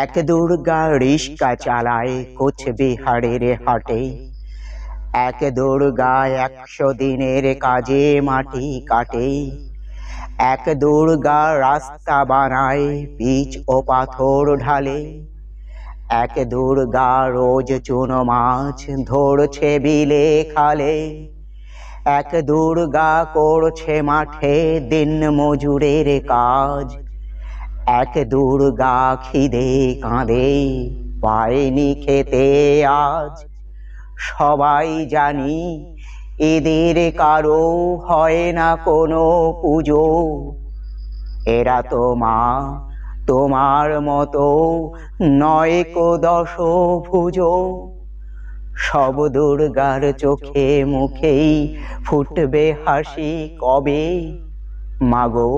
এক দুর্গা রিস্কা চালায় কোচবিহারের হাটে। এক দুর্গা 100 দিনের কাজে মাটি কাটে। এক দুর্গা রাস্তা বানায় পিচ ও পাথর ঢালে। এক দুর্গা রোজ চুনো মাছ ধরছে বিলে খালে। এক দুর্গা করছে মাঠে দিন মজুরের কাজ। এক দুর্গা খিদে কাঁদে পায়নি খেতে আজ। সবাই জানি এদের কারো হয় না কোনো পুজো। এরা তো মা তোমার মতো নয় কো দশভুজো। সব দুর্গার চোখে মুখেই ফুটবে হাসি কবে। মাগো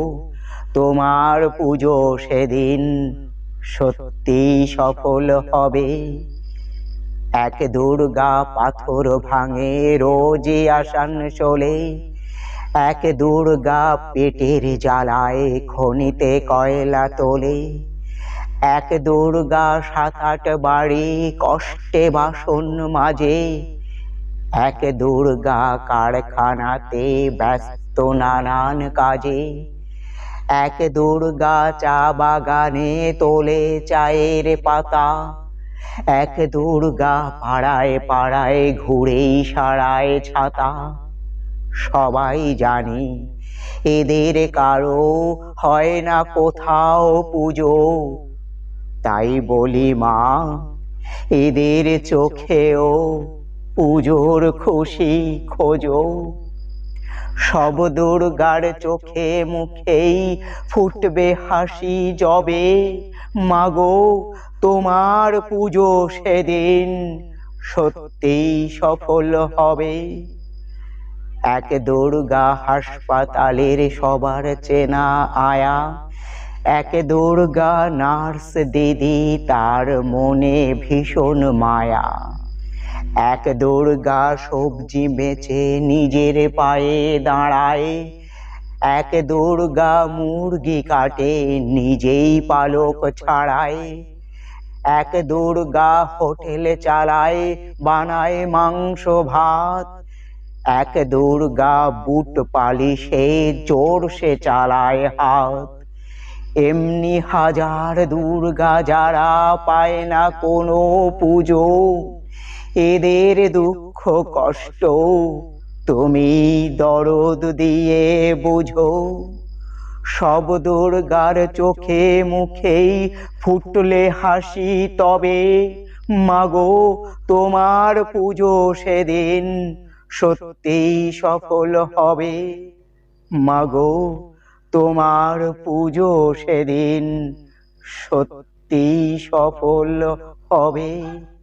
তোমার পুজো সেদিন সত্যি সফল হবে। এক দুর্গা পাথর ভাঙে রোজই আসানসোলে। এক দুর্গা পেটের জ্বালায় খনিতে কয়লা তোলে। এক দুর্গা 7-8 বাড়ি কষ্টে বাসন মাজে। এক দুর্গা কারখানাতে ব্যস্ত নানান কাজে। এক দুর্গা চা বাগানে তোলে চায়ের পাতা। এক দুর্গা পাড়ায় পাড়ায় ঘুরেই সারায় ছাতা। সবাই জানি এদের কারো হয় না কোথাও পুজো। তাই বলি মা এদের চোখেও পুজোর খুশি খোঁজো। সব দুর্গার চোখে মুখেই ফুটবে হাসি যবে। মাগো তোমার পুজো সেদিন সত্যি সফল হবে। এক দুর্গা হাসপাতালের সবার চেনা আয়া। এক দুর্গা নার্স দিদি তার মনে ভীষণ মায়া। এক দুর্গা সবজি বেচে নিজের পায়ে দাঁড়ায়। এক দুর্গা মুরগি কাটে নিজেই পালক ছাড়ায়। এক দুর্গা হোটেল চালায় বানায় মাংস ভাত। এক দুর্গা বুট পালিশে জোরসে চালায় হাত। এমনি হাজার দুর্গা যারা পায় না কোনো পুজো। এদের দুঃখ কষ্ট তুমি দরদ দিয়ে বুঝো। সব দুর্গার চোখে মুখেই ফুটলে হাসি তবে। মাগো তোমার পুজো সেদিন সত্যি সফল হবে। মাগো তোমার পুজো সেদিন সত্যি সফল হবে।